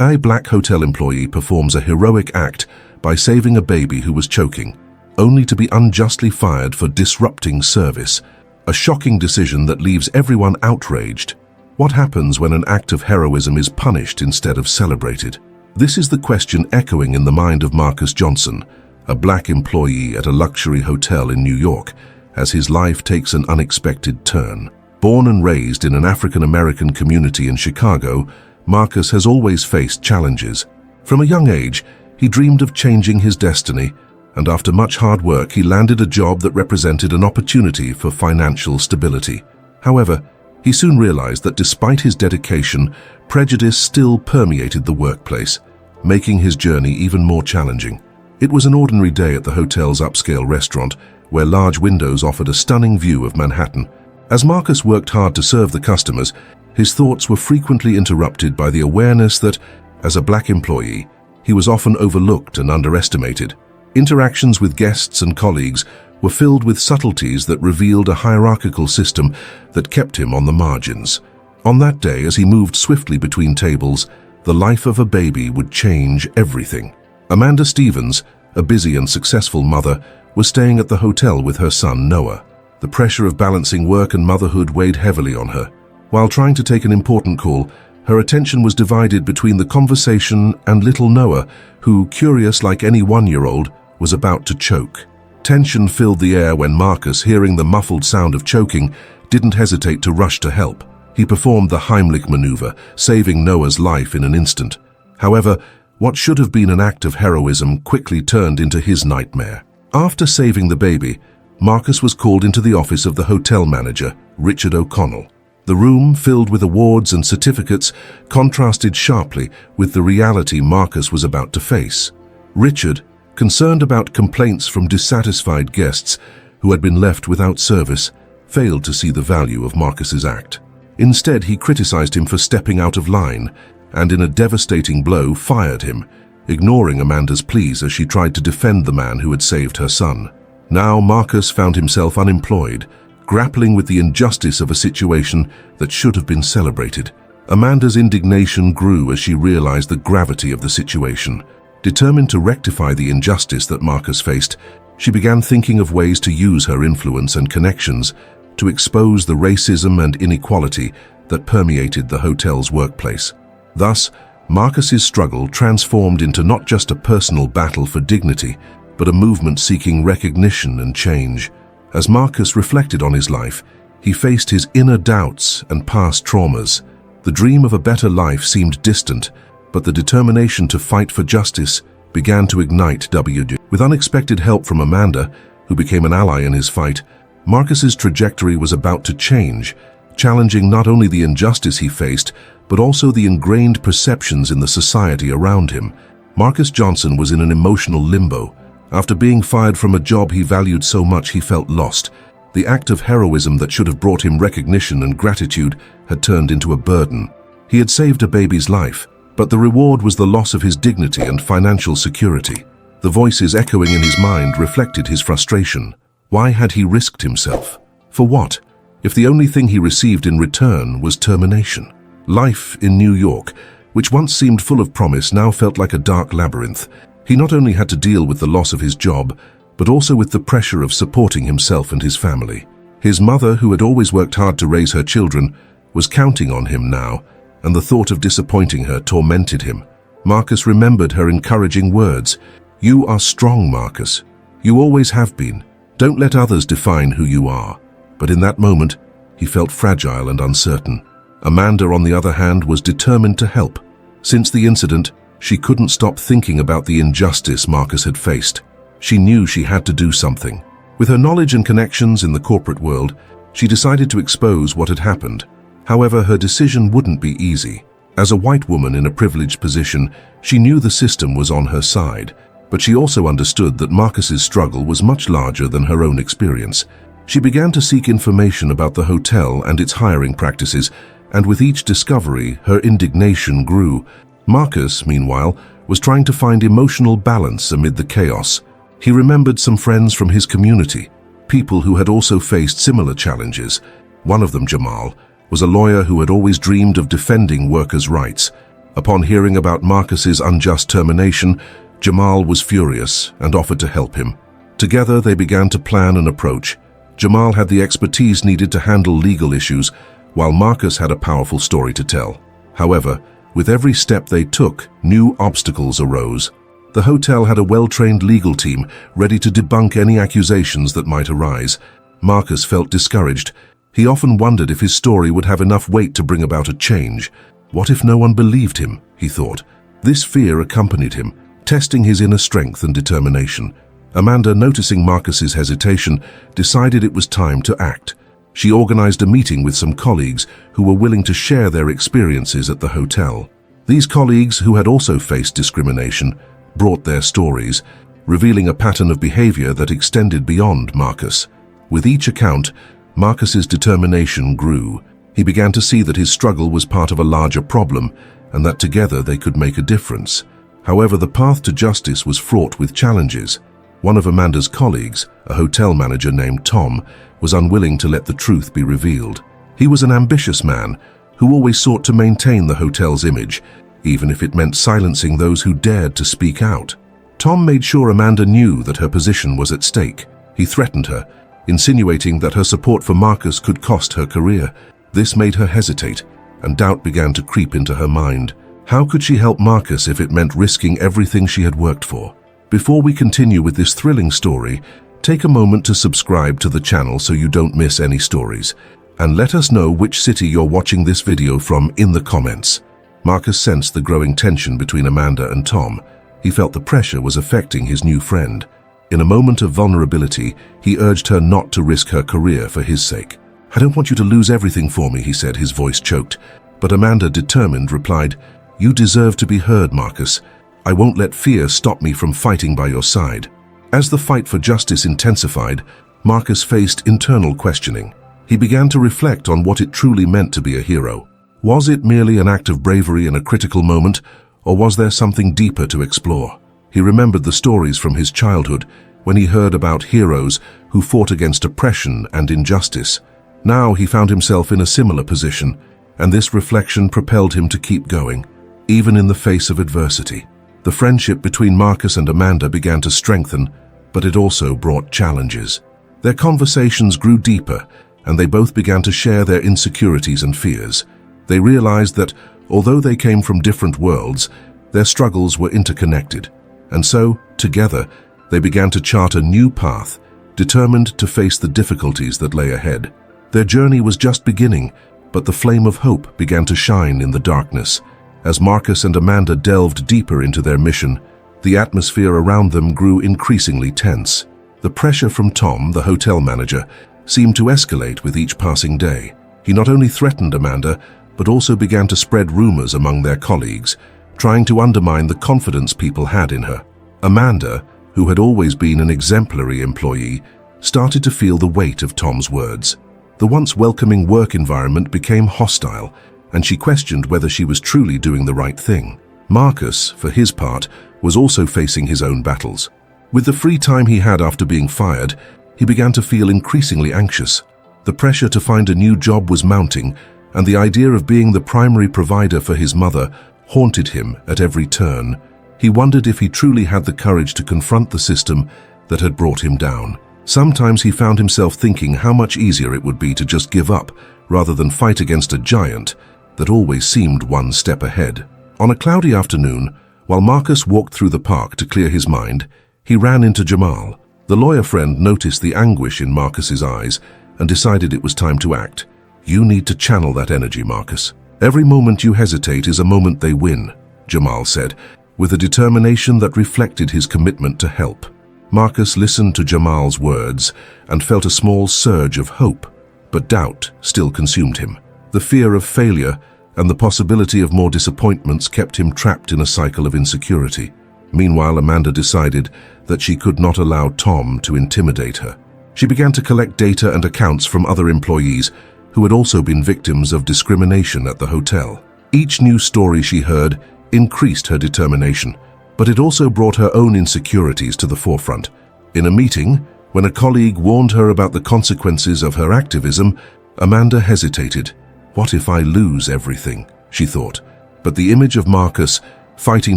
A black hotel employee performs a heroic act by saving a baby who was choking, only to be unjustly fired for disrupting service. A shocking decision that leaves everyone outraged. What happens when an act of heroism is punished instead of celebrated? This is the question echoing in the mind of Marcus Johnson, a black employee at a luxury hotel in New York, as his life takes an unexpected turn. Born and raised in an African-American community in Chicago, Marcus has always faced challenges. From a young age, he dreamed of changing his destiny, and after much hard work, he landed a job that represented an opportunity for financial stability. However, he soon realized that despite his dedication, prejudice still permeated the workplace, making his journey even more challenging. It was an ordinary day at the hotel's upscale restaurant, where large windows offered a stunning view of Manhattan. As Marcus worked hard to serve the customers, his thoughts were frequently interrupted by the awareness that, as a black employee, he was often overlooked and underestimated. Interactions with guests and colleagues were filled with subtleties that revealed a hierarchical system that kept him on the margins. On that day, as he moved swiftly between tables, the life of a baby would change everything. Amanda Stevens, a busy and successful mother, was staying at the hotel with her son Noah. The pressure of balancing work and motherhood weighed heavily on her. While trying to take an important call, her attention was divided between the conversation and little Noah, who, curious like any one-year-old, was about to choke. Tension filled the air when Marcus, hearing the muffled sound of choking, didn't hesitate to rush to help. He performed the Heimlich maneuver, saving Noah's life in an instant. However, what should have been an act of heroism quickly turned into his nightmare. After saving the baby, Marcus was called into the office of the hotel manager, Richard O'Connell. The room, filled with awards and certificates, contrasted sharply with the reality Marcus was about to face. Richard, concerned about complaints from dissatisfied guests who had been left without service, failed to see the value of Marcus's act. Instead, he criticized him for stepping out of line and, in a devastating blow, fired him, ignoring Amanda's pleas as she tried to defend the man who had saved her son. Now Marcus found himself unemployed, grappling with the injustice of a situation that should have been celebrated. Amanda's indignation grew as she realized the gravity of the situation. Determined to rectify the injustice that Marcus faced, she began thinking of ways to use her influence and connections to expose the racism and inequality that permeated the hotel's workplace. Thus, Marcus's struggle transformed into not just a personal battle for dignity, but a movement seeking recognition and change. As Marcus reflected on his life, he faced his inner doubts and past traumas. The dream of a better life seemed distant, but the determination to fight for justice began to ignite WD. With unexpected help from Amanda, who became an ally in his fight, Marcus's trajectory was about to change, challenging not only the injustice he faced, but also the ingrained perceptions in the society around him. Marcus Johnson was in an emotional limbo. After being fired from a job he valued so much, he felt lost. The act of heroism that should have brought him recognition and gratitude had turned into a burden. He had saved a baby's life, but the reward was the loss of his dignity and financial security. The voices echoing in his mind reflected his frustration. Why had he risked himself? For what, if the only thing he received in return was termination? Life in New York, which once seemed full of promise, now felt like a dark labyrinth. He not only had to deal with the loss of his job, but also with the pressure of supporting himself and his family. His mother, who had always worked hard to raise her children, was counting on him now, and the thought of disappointing her tormented him. Marcus remembered her encouraging words. "You are strong, Marcus. You always have been. Don't let others define who you are." But in that moment, he felt fragile and uncertain. Amanda, on the other hand, was determined to help. Since the incident, she couldn't stop thinking about the injustice Marcus had faced. She knew she had to do something. With her knowledge and connections in the corporate world, she decided to expose what had happened. However, her decision wouldn't be easy. As a white woman in a privileged position, she knew the system was on her side, but she also understood that Marcus's struggle was much larger than her own experience. She began to seek information about the hotel and its hiring practices, and with each discovery, her indignation grew. Marcus, meanwhile, was trying to find emotional balance amid the chaos. He remembered some friends from his community, people who had also faced similar challenges. One of them, Jamal, was a lawyer who had always dreamed of defending workers' rights. Upon hearing about Marcus's unjust termination, Jamal was furious and offered to help him. Together, they began to plan an approach. Jamal had the expertise needed to handle legal issues, while Marcus had a powerful story to tell. However, with every step they took, new obstacles arose. The hotel had a well-trained legal team ready to debunk any accusations that might arise. Marcus felt discouraged. He often wondered if his story would have enough weight to bring about a change. What if no one believed him, he thought. This fear accompanied him, testing his inner strength and determination. Amanda, noticing Marcus's hesitation, decided it was time to act. She organized a meeting with some colleagues who were willing to share their experiences at the hotel. These colleagues, who had also faced discrimination, brought their stories, revealing a pattern of behavior that extended beyond Marcus. With each account, Marcus's determination grew. He began to see that his struggle was part of a larger problem, and that together they could make a difference. However, the path to justice was fraught with challenges. One of Amanda's colleagues, a hotel manager named Tom, was unwilling to let the truth be revealed. He was an ambitious man who always sought to maintain the hotel's image, even if it meant silencing those who dared to speak out. Tom made sure Amanda knew that her position was at stake. He threatened her, insinuating that her support for Marcus could cost her career. This made her hesitate, and doubt began to creep into her mind. How could she help Marcus if it meant risking everything she had worked for? Before we continue with this thrilling story, take a moment to subscribe to the channel so you don't miss any stories. And let us know which city you're watching this video from in the comments. Marcus sensed the growing tension between Amanda and Tom. He felt the pressure was affecting his new friend. In a moment of vulnerability, he urged her not to risk her career for his sake. "I don't want you to lose everything for me," he said, his voice choked. But Amanda, determined, replied, "You deserve to be heard, Marcus. I won't let fear stop me from fighting by your side." As the fight for justice intensified, Marcus faced internal questioning. He began to reflect on what it truly meant to be a hero. Was it merely an act of bravery in a critical moment, or was there something deeper to explore? He remembered the stories from his childhood when he heard about heroes who fought against oppression and injustice. Now he found himself in a similar position, and this reflection propelled him to keep going, even in the face of adversity. The friendship between Marcus and Amanda began to strengthen, but it also brought challenges. Their conversations grew deeper, and they both began to share their insecurities and fears. They realized that, although they came from different worlds, their struggles were interconnected. And so, together, they began to chart a new path, determined to face the difficulties that lay ahead. Their journey was just beginning, but the flame of hope began to shine in the darkness. As Marcus and Amanda delved deeper into their mission, the atmosphere around them grew increasingly tense. The pressure from Tom, the hotel manager, seemed to escalate with each passing day. He not only threatened Amanda, but also began to spread rumors among their colleagues, trying to undermine the confidence people had in her. Amanda, who had always been an exemplary employee, started to feel the weight of Tom's words. The once welcoming work environment became hostile, and she questioned whether she was truly doing the right thing. Marcus, for his part, was also facing his own battles. With the free time he had after being fired, he began to feel increasingly anxious. The pressure to find a new job was mounting, and the idea of being the primary provider for his mother haunted him at every turn. He wondered if he truly had the courage to confront the system that had brought him down. Sometimes he found himself thinking how much easier it would be to just give up rather than fight against a giant that always seemed one step ahead. On a cloudy afternoon, while Marcus walked through the park to clear his mind, he ran into Jamal. The lawyer friend noticed the anguish in Marcus's eyes and decided it was time to act. "You need to channel that energy, Marcus. Every moment you hesitate is a moment they win," Jamal said, with a determination that reflected his commitment to help. Marcus listened to Jamal's words and felt a small surge of hope, but doubt still consumed him. The fear of failure and the possibility of more disappointments kept him trapped in a cycle of insecurity. Meanwhile, Amanda decided that she could not allow Tom to intimidate her. She began to collect data and accounts from other employees who had also been victims of discrimination at the hotel. Each new story she heard increased her determination, but it also brought her own insecurities to the forefront. In a meeting, when a colleague warned her about the consequences of her activism, Amanda hesitated. "What if I lose everything?" she thought. But the image of Marcus, fighting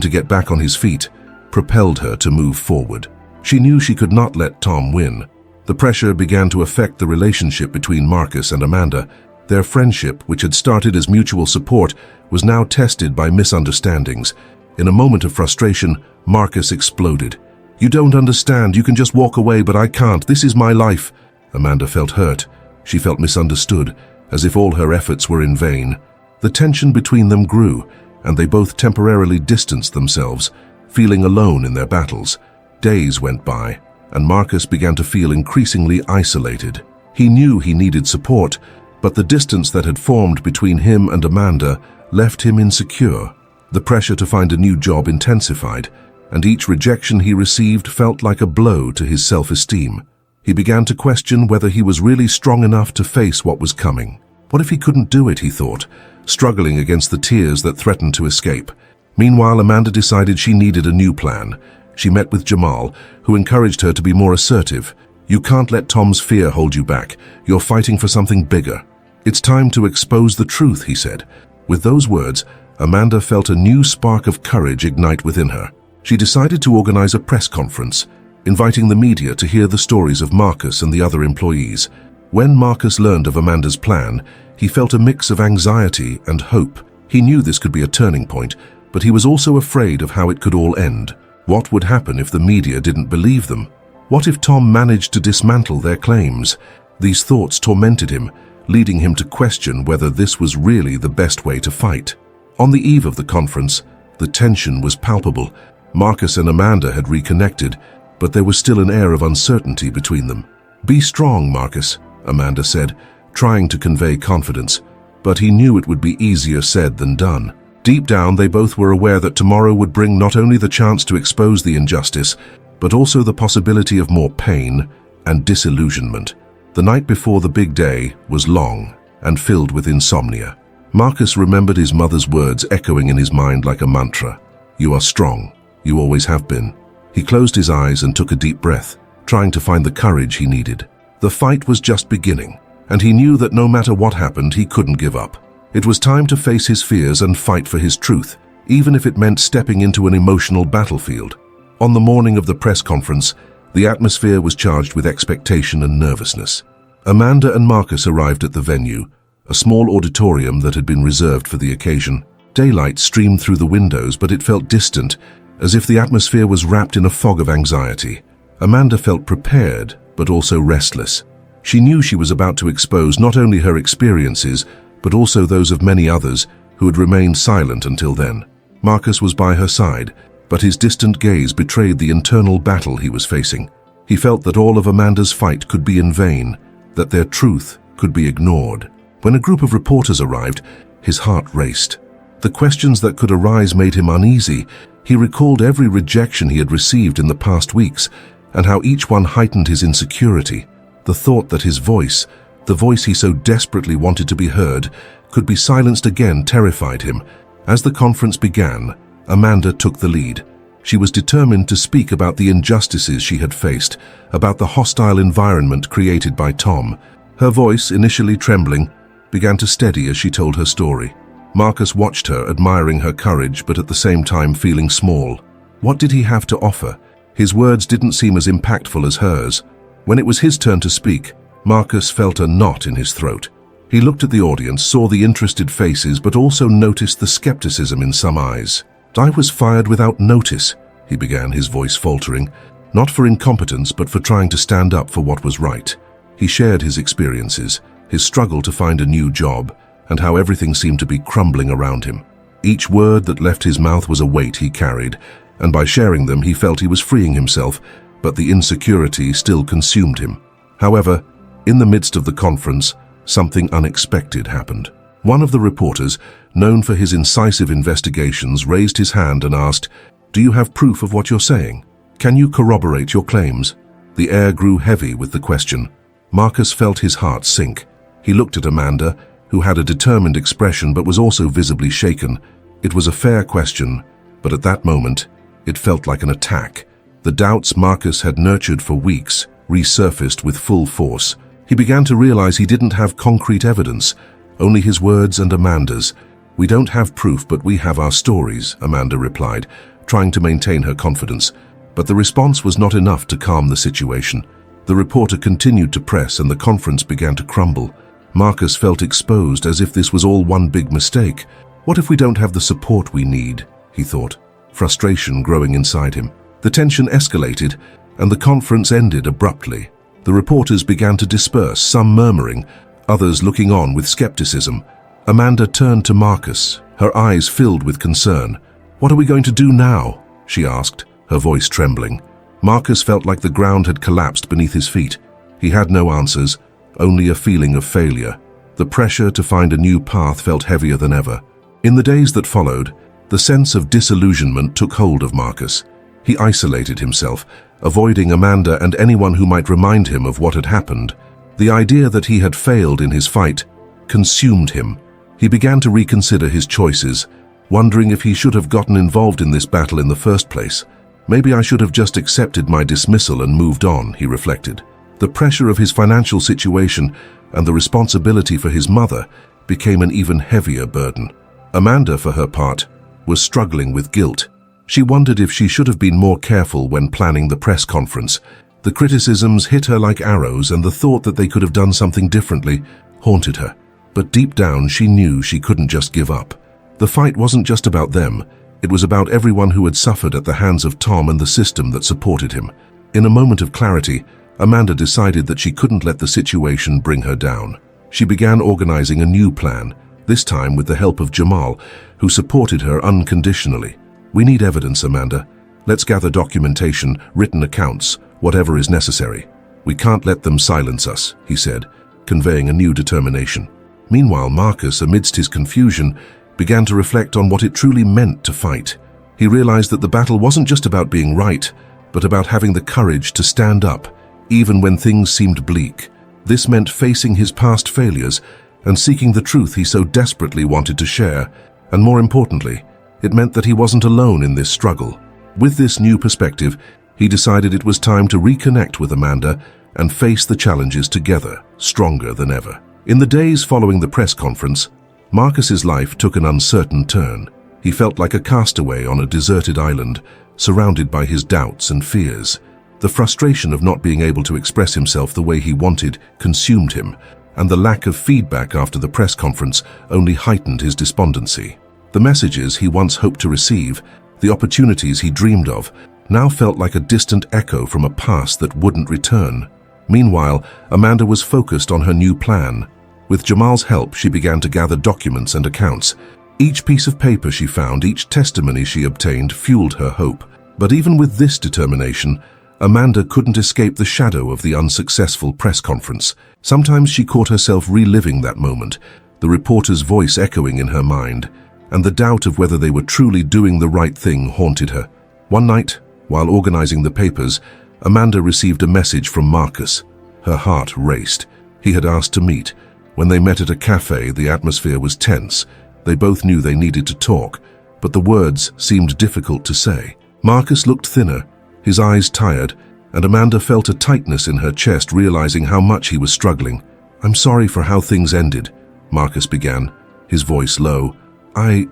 to get back on his feet, propelled her to move forward. She knew she could not let Tom win. The pressure began to affect the relationship between Marcus and Amanda. Their friendship, which had started as mutual support, was now tested by misunderstandings. In a moment of frustration, Marcus exploded. "You don't understand. You can just walk away, but I can't. This is my life." Amanda felt hurt. She felt misunderstood, as if all her efforts were in vain. The tension between them grew, and they both temporarily distanced themselves, feeling alone in their battles. Days went by, and Marcus began to feel increasingly isolated. He knew he needed support, but the distance that had formed between him and Amanda left him insecure. The pressure to find a new job intensified, and each rejection he received felt like a blow to his self-esteem. He began to question whether he was really strong enough to face what was coming. What if he couldn't do it, he thought, struggling against the tears that threatened to escape. Meanwhile, Amanda decided she needed a new plan. She met with Jamal, who encouraged her to be more assertive. "You can't let Tom's fear hold you back. You're fighting for something bigger. It's time to expose the truth," he said. With those words, Amanda felt a new spark of courage ignite within her. She decided to organize a press conference, inviting the media to hear the stories of Marcus and the other employees. When Marcus learned of Amanda's plan, he felt a mix of anxiety and hope. He knew this could be a turning point, but he was also afraid of how it could all end. What would happen if the media didn't believe them? What if Tom managed to dismantle their claims? These thoughts tormented him, leading him to question whether this was really the best way to fight. On the eve of the conference, the tension was palpable. Marcus and Amanda had reconnected, but there was still an air of uncertainty between them. "Be strong, Marcus," Amanda said, trying to convey confidence, but he knew it would be easier said than done. Deep down, they both were aware that tomorrow would bring not only the chance to expose the injustice, but also the possibility of more pain and disillusionment. The night before the big day was long and filled with insomnia. Marcus remembered his mother's words echoing in his mind like a mantra. "You are strong. You always have been." He closed his eyes and took a deep breath, trying to find the courage he needed. The fight was just beginning, and he knew that no matter what happened, he couldn't give up. It was time to face his fears and fight for his truth, even if it meant stepping into an emotional battlefield. On the morning of the press conference, the atmosphere was charged with expectation and nervousness. Amanda and Marcus arrived at the venue, a small auditorium that had been reserved for the occasion. Daylight streamed through the windows, but it felt distant, as if the atmosphere was wrapped in a fog of anxiety. Amanda felt prepared, but also restless. She knew she was about to expose not only her experiences, but also those of many others who had remained silent until then. Marcus was by her side, but his distant gaze betrayed the internal battle he was facing. He felt that all of Amanda's fight could be in vain, that their truth could be ignored. When a group of reporters arrived, his heart raced. The questions that could arise made him uneasy. He recalled every rejection he had received in the past weeks, and how each one heightened his insecurity. The thought that his voice, the voice he so desperately wanted to be heard, could be silenced again terrified him. As the conference began, Amanda took the lead. She was determined to speak about the injustices she had faced, about the hostile environment created by Tom. Her voice, initially trembling, began to steady as she told her story. Marcus watched her, admiring her courage, but at the same time feeling small. What did he have to offer? His words didn't seem as impactful as hers. When it was his turn to speak, Marcus felt a knot in his throat. He looked at the audience, saw the interested faces, but also noticed the skepticism in some eyes. "I was fired without notice," he began, his voice faltering, not for incompetence, but for trying to stand up for what was right. He shared his experiences, his struggle to find a new job, and how everything seemed to be crumbling around him. Each word that left his mouth was a weight he carried, and by sharing them he felt he was freeing himself, but the insecurity still consumed him. However, in the midst of the conference, something unexpected happened. One of the reporters, known for his incisive investigations, raised his hand and asked, "Do you have proof of what you're saying? Can you corroborate your claims?" The air grew heavy with the question. Marcus felt his heart sink. He looked at Amanda, who had a determined expression but was also visibly shaken. It was a fair question, but at that moment, it felt like an attack. The doubts Marcus had nurtured for weeks resurfaced with full force. He began to realize he didn't have concrete evidence, only his words and Amanda's. "We don't have proof, but we have our stories," Amanda replied, trying to maintain her confidence. But the response was not enough to calm the situation. The reporter continued to press and the conference began to crumble. Marcus felt exposed, as if this was all one big mistake. What if we don't have the support we need? He thought, frustration growing inside him. The tension escalated and the conference ended abruptly. The reporters began to disperse, some murmuring, others looking on with skepticism. Amanda turned to Marcus, her eyes filled with concern. "What are we going to do now?" she asked, her voice trembling. Marcus felt like the ground had collapsed beneath his feet. He had no answers, only a feeling of failure. The pressure to find a new path felt heavier than ever. In the days that followed, the sense of disillusionment took hold of Marcus. He isolated himself, avoiding Amanda and anyone who might remind him of what had happened. The idea that he had failed in his fight consumed him. He began to reconsider his choices, wondering if he should have gotten involved in this battle in the first place. "Maybe I should have just accepted my dismissal and moved on," he reflected. The pressure of his financial situation and the responsibility for his mother became an even heavier burden. Amanda, for her part, was struggling with guilt. She wondered if she should have been more careful when planning the press conference. The criticisms hit her like arrows, and the thought that they could have done something differently haunted her. But deep down, she knew she couldn't just give up. The fight wasn't just about them. It was about everyone who had suffered at the hands of Tom and the system that supported him. In a moment of clarity, Amanda decided that she couldn't let the situation bring her down. She began organizing a new plan, this time with the help of Jamal, who supported her unconditionally. "We need evidence, Amanda. Let's gather documentation, written accounts, whatever is necessary. We can't let them silence us," he said, conveying a new determination. Meanwhile, Marcus, amidst his confusion, began to reflect on what it truly meant to fight. He realized that the battle wasn't just about being right, but about having the courage to stand up, even when things seemed bleak. This meant facing his past failures and seeking the truth he so desperately wanted to share, and more importantly, it meant that he wasn't alone in this struggle. With this new perspective, he decided it was time to reconnect with Amanda and face the challenges together, stronger than ever. In the days following the press conference, Marcus's life took an uncertain turn. He felt like a castaway on a deserted island, surrounded by his doubts and fears. The frustration of not being able to express himself the way he wanted consumed him, and the lack of feedback after the press conference only heightened his despondency. The messages he once hoped to receive, the opportunities he dreamed of, now felt like a distant echo from a past that wouldn't return. Meanwhile, Amanda was focused on her new plan. With Jamal's help, she began to gather documents and accounts. Each piece of paper she found, each testimony she obtained, fueled her hope. But even with this determination, Amanda couldn't escape the shadow of the unsuccessful press conference. Sometimes she caught herself reliving that moment, the reporter's voice echoing in her mind, and the doubt of whether they were truly doing the right thing haunted her. One night, while organizing the papers, Amanda received a message from Marcus. Her heart raced. He had asked to meet. When they met at a cafe, the atmosphere was tense. They both knew they needed to talk, but the words seemed difficult to say. Marcus looked thinner, his eyes tired, and Amanda felt a tightness in her chest, realizing how much he was struggling. "I'm sorry for how things ended," Marcus began, his voice low. I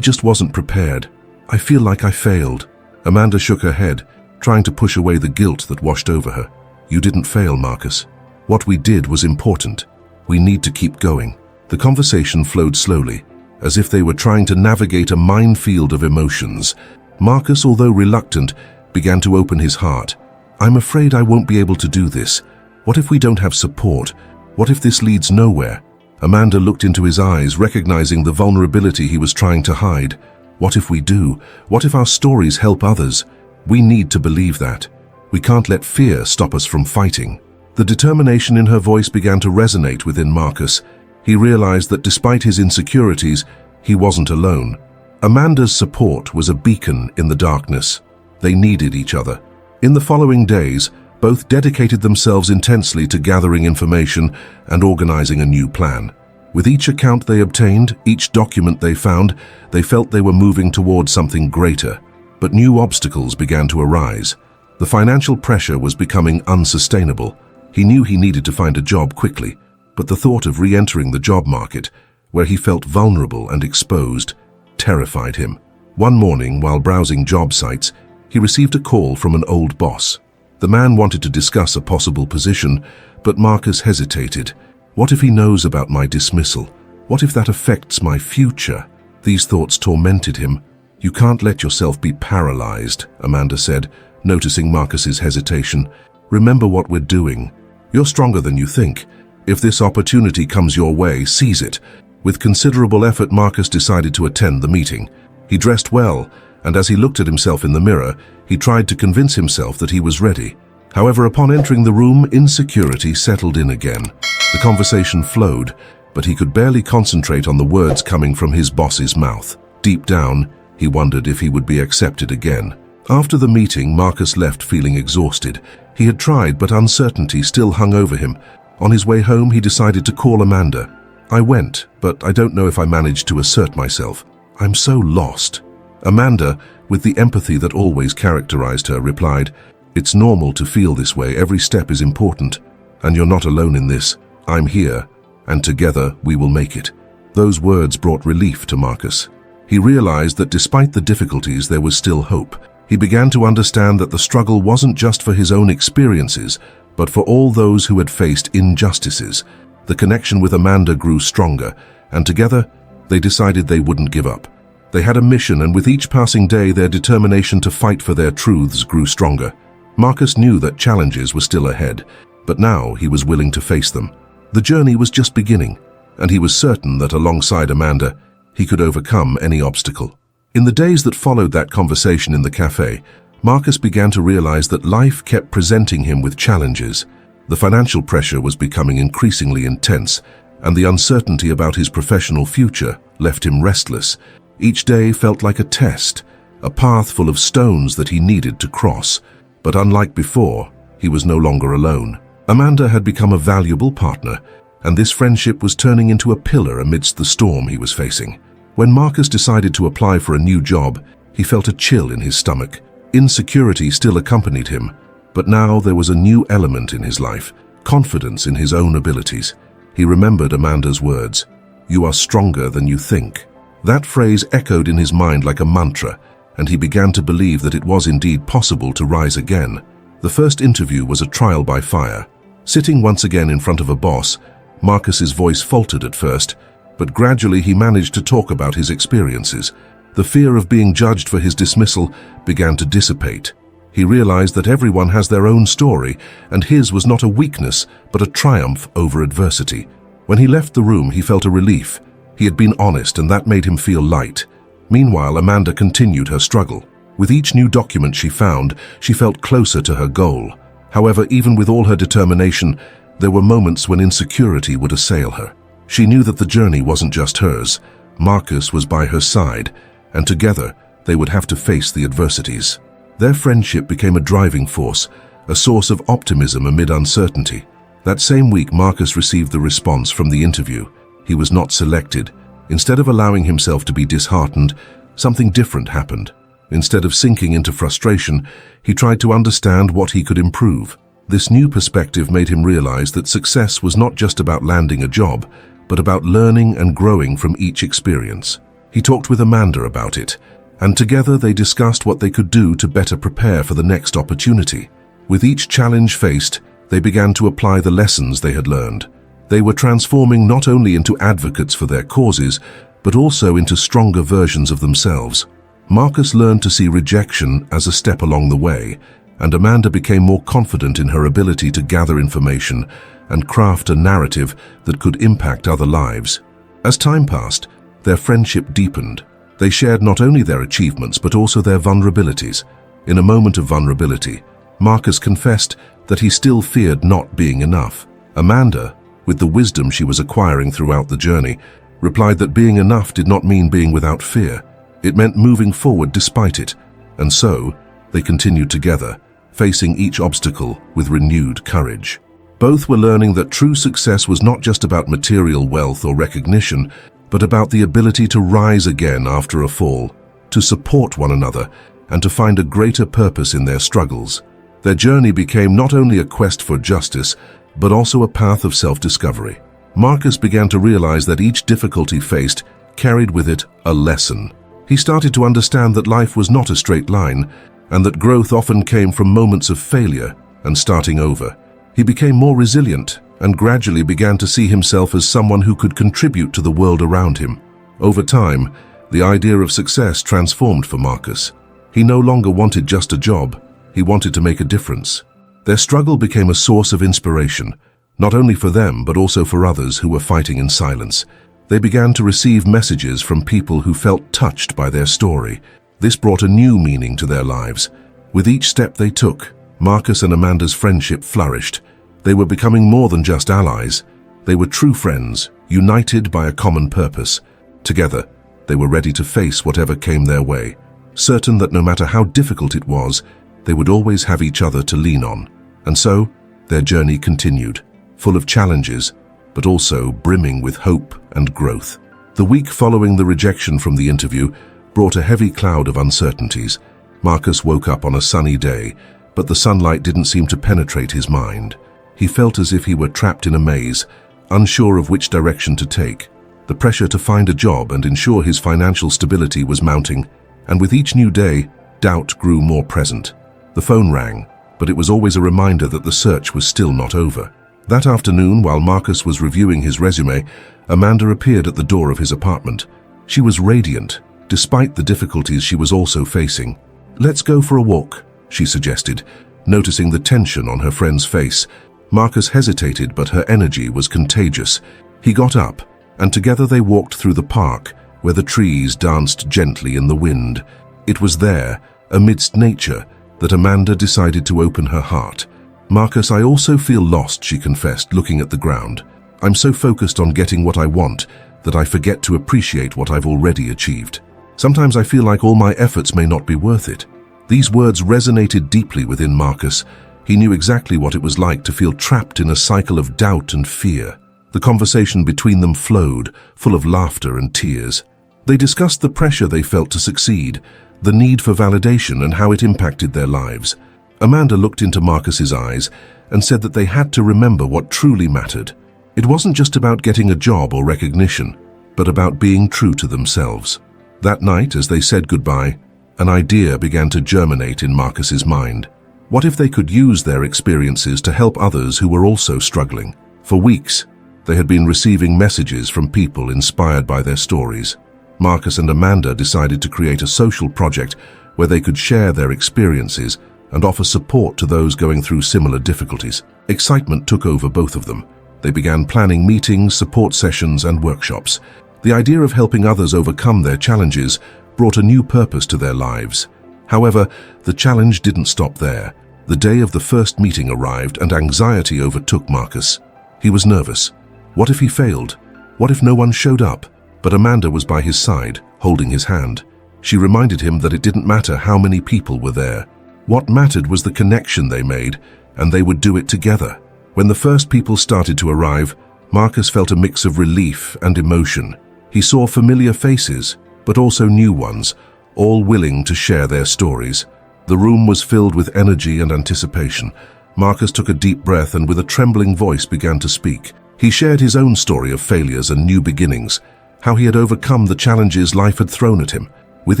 just wasn't prepared. I feel like I failed." Amanda shook her head, trying to push away the guilt that washed over her. "You didn't fail, Marcus. What we did was important. We need to keep going." The conversation flowed slowly, as if they were trying to navigate a minefield of emotions. Marcus, although reluctant, began to open his heart. "I'm afraid I won't be able to do this. What if we don't have support? What if this leads nowhere?" Amanda looked into his eyes, recognizing the vulnerability he was trying to hide. "What if we do? What if our stories help others? We need to believe that. We can't let fear stop us from fighting." The determination in her voice began to resonate within Marcus. He realized that despite his insecurities, he wasn't alone. Amanda's support was a beacon in the darkness. They needed each other. In the following days, both dedicated themselves intensely to gathering information and organizing a new plan. With each account they obtained, each document they found, they felt they were moving towards something greater. But new obstacles began to arise. The financial pressure was becoming unsustainable. He knew he needed to find a job quickly, but the thought of re-entering the job market where he felt vulnerable and exposed, terrified him. One morning, while browsing job sites, he received a call from an old boss. The man wanted to discuss a possible position, but Marcus hesitated. What if he knows about my dismissal? What if that affects my future? These thoughts tormented him. You can't let yourself be paralyzed, Amanda said, noticing Marcus's hesitation. Remember what we're doing. You're stronger than you think. If this opportunity comes your way, seize it. With considerable effort, Marcus decided to attend the meeting. He dressed well, and as he looked at himself in the mirror, he tried to convince himself that he was ready. However, upon entering the room, insecurity settled in again. The conversation flowed, but he could barely concentrate on the words coming from his boss's mouth. Deep down, he wondered if he would be accepted again. After the meeting, Marcus left feeling exhausted. He had tried, but uncertainty still hung over him. On his way home, he decided to call Amanda. I went, but I don't know if I managed to assert myself. I'm so lost. Amanda, with the empathy that always characterized her, replied, It's normal to feel this way. Every step is important, and you're not alone in this. I'm here, and together we will make it. Those words brought relief to Marcus. He realized that despite the difficulties, there was still hope. He began to understand that the struggle wasn't just for his own experiences, but for all those who had faced injustices. The connection with Amanda grew stronger, and together, they decided they wouldn't give up. They had a mission, and with each passing day, their determination to fight for their truths grew stronger. Marcus knew that challenges were still ahead, but now he was willing to face them. The journey was just beginning, and he was certain that alongside Amanda, he could overcome any obstacle. In the days that followed that conversation in the cafe, Marcus began to realize that life kept presenting him with challenges. The financial pressure was becoming increasingly intense, and the uncertainty about his professional future left him restless. Each day felt like a test, a path full of stones that he needed to cross. But unlike before, he was no longer alone. Amanda had become a valuable partner, and this friendship was turning into a pillar amidst the storm he was facing. When Marcus decided to apply for a new job, he felt a chill in his stomach. Insecurity still accompanied him, but now there was a new element in his life, confidence in his own abilities. He remembered Amanda's words, "You are stronger than you think." That phrase echoed in his mind like a mantra, and he began to believe that it was indeed possible to rise again. The first interview was a trial by fire. Sitting once again in front of a boss, Marcus's voice faltered at first, but gradually he managed to talk about his experiences. The fear of being judged for his dismissal began to dissipate. He realized that everyone has their own story, and his was not a weakness, but a triumph over adversity. When he left the room, he felt a relief. He had been honest, and that made him feel light. Meanwhile, Amanda continued her struggle. With each new document she found, she felt closer to her goal. However, even with all her determination, there were moments when insecurity would assail her. She knew that the journey wasn't just hers. Marcus was by her side, and together they would have to face the adversities. Their friendship became a driving force, a source of optimism amid uncertainty. That same week, Marcus received the response from the interview. He was not selected. Instead of allowing himself to be disheartened, something different happened. Instead of sinking into frustration, he tried to understand what he could improve. This new perspective made him realize that success was not just about landing a job, but about learning and growing from each experience. He talked with Amanda about it, and together they discussed what they could do to better prepare for the next opportunity. With each challenge faced, they began to apply the lessons they had learned. They were transforming not only into advocates for their causes, but also into stronger versions of themselves. Marcus learned to see rejection as a step along the way, and Amanda became more confident in her ability to gather information and craft a narrative that could impact other lives. As time passed, their friendship deepened. They shared not only their achievements but also their vulnerabilities. In a moment of vulnerability, Marcus confessed that he still feared not being enough. Amanda, with the wisdom she was acquiring throughout the journey, replied that being enough did not mean being without fear. It meant moving forward despite it, and so they continued together, facing each obstacle with renewed courage. Both were learning that true success was not just about material wealth or recognition, but about the ability to rise again after a fall, to support one another, and to find a greater purpose in their struggles. Their journey became not only a quest for justice, but also a path of self-discovery. Marcus began to realize that each difficulty faced carried with it a lesson. He started to understand that life was not a straight line, and that growth often came from moments of failure and starting over. He became more resilient and gradually began to see himself as someone who could contribute to the world around him. Over time, the idea of success transformed for Marcus. He no longer wanted just a job, he wanted to make a difference. Their struggle became a source of inspiration, not only for them but also for others who were fighting in silence. They began to receive messages from people who felt touched by their story. This brought a new meaning to their lives. With each step they took, Marcus and Amanda's friendship flourished. They were becoming more than just allies. They were true friends, united by a common purpose. Together, they were ready to face whatever came their way, certain that no matter how difficult it was, they would always have each other to lean on. And so, their journey continued, full of challenges, but also brimming with hope and growth. The week following the rejection from the interview brought a heavy cloud of uncertainties. Marcus woke up on a sunny day, but the sunlight didn't seem to penetrate his mind. He felt as if he were trapped in a maze, unsure of which direction to take. The pressure to find a job and ensure his financial stability was mounting, and with each new day, doubt grew more present. The phone rang, but it was always a reminder that the search was still not over. That afternoon, while Marcus was reviewing his resume, Amanda appeared at the door of his apartment. She was radiant, despite the difficulties she was also facing. "Let's go for a walk," she suggested, noticing the tension on her friend's face. Marcus hesitated, but her energy was contagious. He got up, and together they walked through the park, where the trees danced gently in the wind. It was there, amidst nature, that Amanda decided to open her heart. "Marcus, I also feel lost," she confessed, looking at the ground. "I'm so focused on getting what I want that I forget to appreciate what I've already achieved. Sometimes I feel like all my efforts may not be worth it." These words resonated deeply within Marcus. He knew exactly what it was like to feel trapped in a cycle of doubt and fear. The conversation between them flowed, full of laughter and tears. They discussed the pressure they felt to succeed, the need for validation and how it impacted their lives. Amanda looked into Marcus's eyes and said that they had to remember what truly mattered. It wasn't just about getting a job or recognition, but about being true to themselves. That night, as they said goodbye, an idea began to germinate in Marcus's mind. What if they could use their experiences to help others who were also struggling? For weeks, they had been receiving messages from people inspired by their stories. Marcus and Amanda decided to create a social project where they could share their experiences and offer support to those going through similar difficulties. Excitement took over both of them. They began planning meetings, support sessions, and workshops. The idea of helping others overcome their challenges brought a new purpose to their lives. However, the challenge didn't stop there. The day of the first meeting arrived and anxiety overtook Marcus. He was nervous. What if he failed? What if no one showed up? But Amanda was by his side, holding his hand. She reminded him that it didn't matter how many people were there. What mattered was the connection they made, and they would do it together. When the first people started to arrive, Marcus felt a mix of relief and emotion. He saw familiar faces, but also new ones, all willing to share their stories. The room was filled with energy and anticipation. Marcus took a deep breath and with a trembling voice began to speak. He shared his own story of failures and new beginnings, how he had overcome the challenges life had thrown at him. With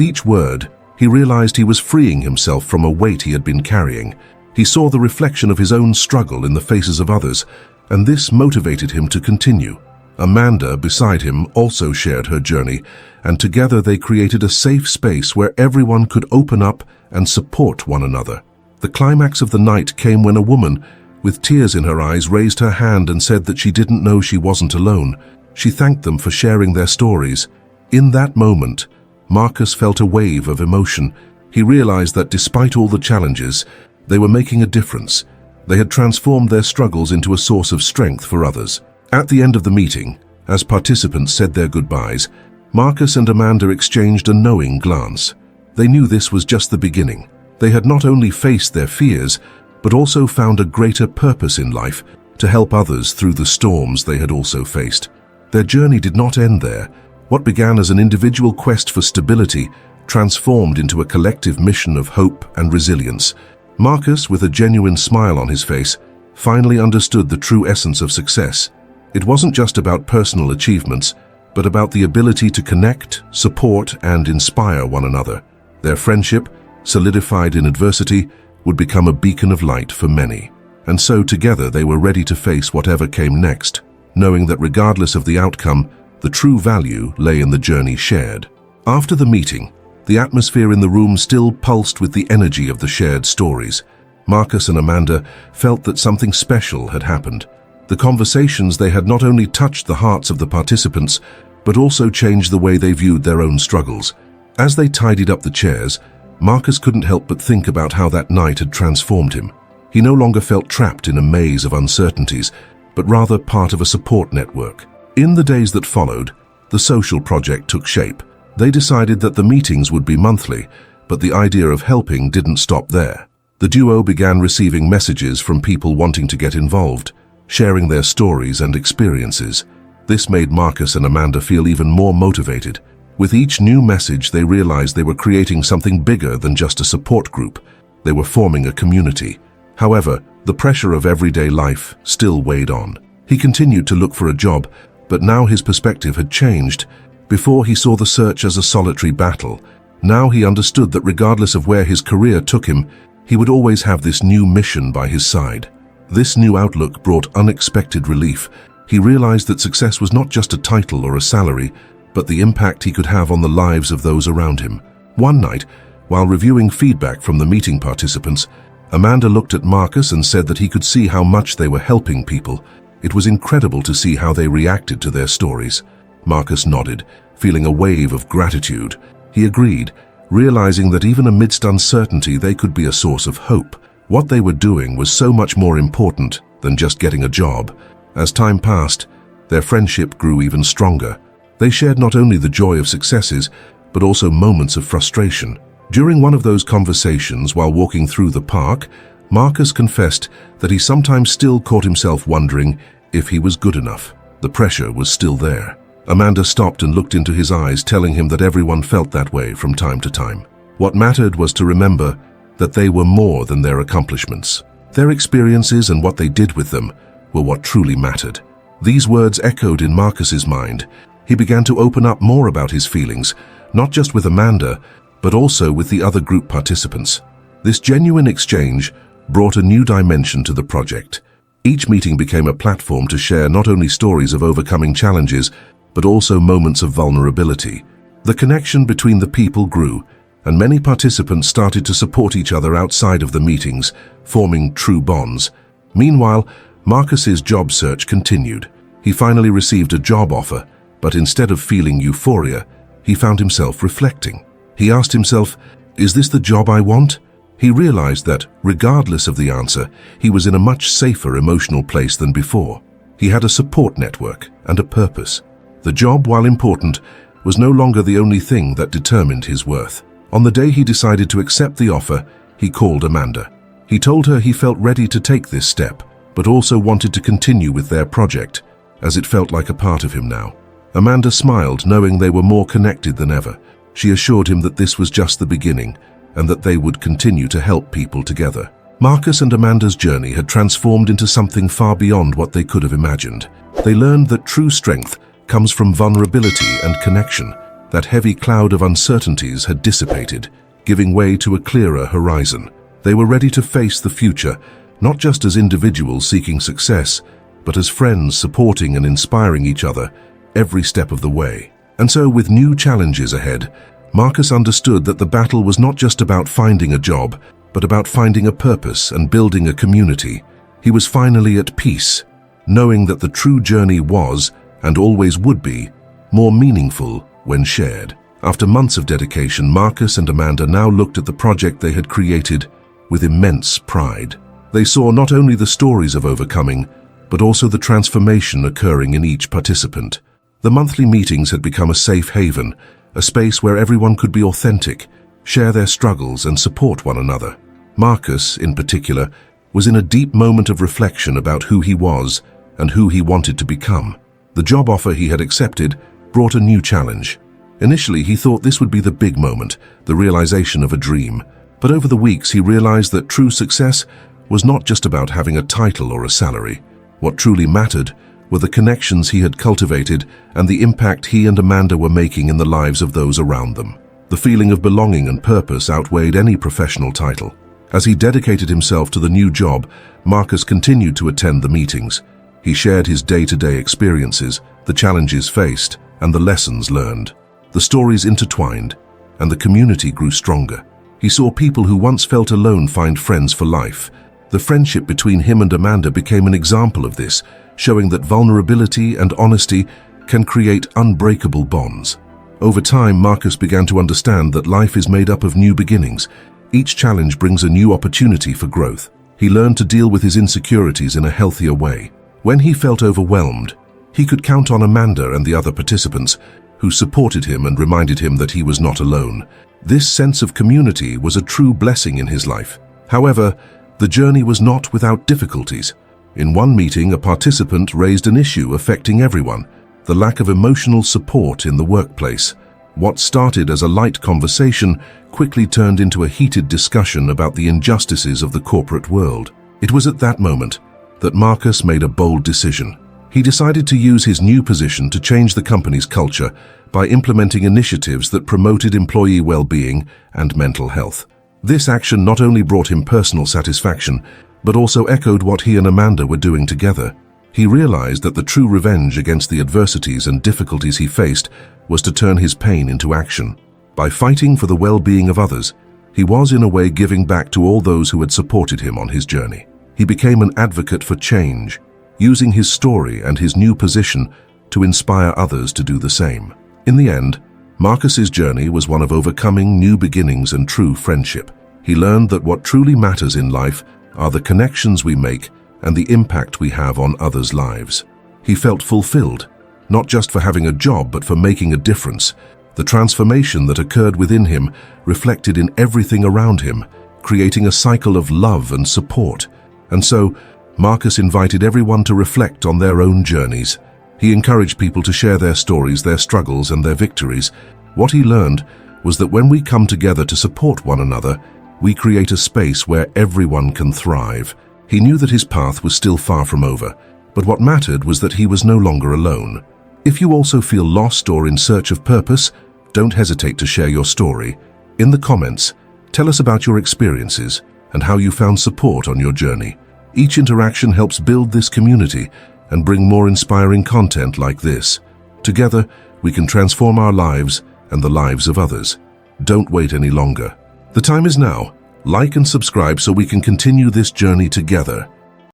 each word, he realized he was freeing himself from a weight he had been carrying. He saw the reflection of his own struggle in the faces of others, and this motivated him to continue. Amanda, beside him, also shared her journey, and together they created a safe space where everyone could open up and support one another. The climax of the night came when a woman, with tears in her eyes, raised her hand and said that she didn't know she wasn't alone. She thanked them for sharing their stories. In that moment, Marcus felt a wave of emotion. He realized that despite all the challenges, they were making a difference. They had transformed their struggles into a source of strength for others. At the end of the meeting, as participants said their goodbyes, Marcus and Amanda exchanged a knowing glance. They knew this was just the beginning. They had not only faced their fears, but also found a greater purpose in life to help others through the storms they had also faced. Their journey did not end there. What began as an individual quest for stability transformed into a collective mission of hope and resilience. Marcus, with a genuine smile on his face, finally understood the true essence of success. It wasn't just about personal achievements, but about the ability to connect, support, and inspire one another. Their friendship, solidified in adversity, would become a beacon of light for many. And so together they were ready to face whatever came next, knowing that regardless of the outcome, the true value lay in the journey shared. After the meeting, the atmosphere in the room still pulsed with the energy of the shared stories. Marcus and Amanda felt that something special had happened. The conversations they had not only touched the hearts of the participants, but also changed the way they viewed their own struggles. As they tidied up the chairs, Marcus couldn't help but think about how that night had transformed him. He no longer felt trapped in a maze of uncertainties, but rather part of a support network. In the days that followed, the social project took shape. They decided that the meetings would be monthly, but the idea of helping didn't stop there. The duo began receiving messages from people wanting to get involved, sharing their stories and experiences. This made Marcus and Amanda feel even more motivated. With each new message, they realized they were creating something bigger than just a support group. They were forming a community. However, the pressure of everyday life still weighed on. He continued to look for a job, but now his perspective had changed. Before, he saw the search as a solitary battle. Now he understood that regardless of where his career took him, he would always have this new mission by his side. This new outlook brought unexpected relief. He realized that success was not just a title or a salary, but the impact he could have on the lives of those around him. One night, while reviewing feedback from the meeting participants, Amanda looked at Marcus and said that he could see how much they were helping people. It was incredible to see how they reacted to their stories. Marcus nodded, feeling a wave of gratitude. He agreed, realizing that even amidst uncertainty they could be a source of hope. What they were doing was so much more important than just getting a job. As time passed, their friendship grew even stronger. They shared not only the joy of successes, but also moments of frustration. During one of those conversations while walking through the park, Marcus confessed that he sometimes still caught himself wondering if he was good enough. The pressure was still there. Amanda stopped and looked into his eyes, telling him that everyone felt that way from time to time. What mattered was to remember that they were more than their accomplishments. Their experiences and what they did with them were what truly mattered. These words echoed in Marcus's mind. He began to open up more about his feelings, not just with Amanda, but also with the other group participants. This genuine exchange brought a new dimension to the project. Each meeting became a platform to share not only stories of overcoming challenges, but also moments of vulnerability. The connection between the people grew, and many participants started to support each other outside of the meetings, forming true bonds. Meanwhile, Marcus's job search continued. He finally received a job offer, but instead of feeling euphoria, he found himself reflecting. He asked himself, "Is this the job I want?" He realized that, regardless of the answer, he was in a much safer emotional place than before. He had a support network and a purpose. The job, while important, was no longer the only thing that determined his worth. On the day he decided to accept the offer, he called Amanda. He told her he felt ready to take this step, but also wanted to continue with their project, as it felt like a part of him now. Amanda smiled, knowing they were more connected than ever. She assured him that this was just the beginning, and that they would continue to help people together. Marcus and Amanda's journey had transformed into something far beyond what they could have imagined. They learned that true strength comes from vulnerability and connection. That heavy cloud of uncertainties had dissipated, giving way to a clearer horizon. They were ready to face the future, not just as individuals seeking success, but as friends supporting and inspiring each other every step of the way. And so, with new challenges ahead, Marcus understood that the battle was not just about finding a job, but about finding a purpose and building a community. He was finally at peace, knowing that the true journey was, and always would be, more meaningful when shared. After months of dedication, Marcus and Amanda now looked at the project they had created with immense pride. They saw not only the stories of overcoming, but also the transformation occurring in each participant. The monthly meetings had become a safe haven, a space where everyone could be authentic, share their struggles and support one another. Marcus, in particular, was in a deep moment of reflection about who he was and who he wanted to become. The job offer he had accepted brought a new challenge. Initially, he thought this would be the big moment, the realization of a dream. But over the weeks, he realized that true success was not just about having a title or a salary. What truly mattered were the connections he had cultivated and the impact he and Amanda were making in the lives of those around them. The feeling of belonging and purpose outweighed any professional title. As he dedicated himself to the new job, Marcus continued to attend the meetings. He shared his day-to-day experiences, the challenges faced, and the lessons learned. The stories intertwined, and the community grew stronger. He saw people who once felt alone find friends for life. The friendship between him and Amanda became an example of this, showing that vulnerability and honesty can create unbreakable bonds. Over time, Marcus began to understand that life is made up of new beginnings. Each challenge brings a new opportunity for growth. He learned to deal with his insecurities in a healthier way. When he felt overwhelmed, he could count on Amanda and the other participants, who supported him and reminded him that he was not alone. This sense of community was a true blessing in his life. However, the journey was not without difficulties. In one meeting, a participant raised an issue affecting everyone: the lack of emotional support in the workplace. What started as a light conversation quickly turned into a heated discussion about the injustices of the corporate world. It was at that moment that Marcus made a bold decision. He decided to use his new position to change the company's culture by implementing initiatives that promoted employee well-being and mental health. This action not only brought him personal satisfaction, but also echoed what he and Amanda were doing together. He realized that the true revenge against the adversities and difficulties he faced was to turn his pain into action. By fighting for the well-being of others, he was in a way giving back to all those who had supported him on his journey. He became an advocate for change, using his story and his new position to inspire others to do the same. In the end, Marcus's journey was one of overcoming new beginnings and true friendship. He learned that what truly matters in life are the connections we make and the impact we have on others' lives. He felt fulfilled, not just for having a job, but for making a difference. The transformation that occurred within him reflected in everything around him, creating a cycle of love and support. And so, Marcus invited everyone to reflect on their own journeys. He encouraged people to share their stories, their struggles, and their victories. What he learned was that when we come together to support one another, we create a space where everyone can thrive. He knew that his path was still far from over, but what mattered was that he was no longer alone. If you also feel lost or in search of purpose, don't hesitate to share your story. In the comments, tell us about your experiences and how you found support on your journey. Each interaction helps build this community and bring more inspiring content like this. Together, we can transform our lives and the lives of others. Don't wait any longer. The time is now. Like and subscribe so we can continue this journey together.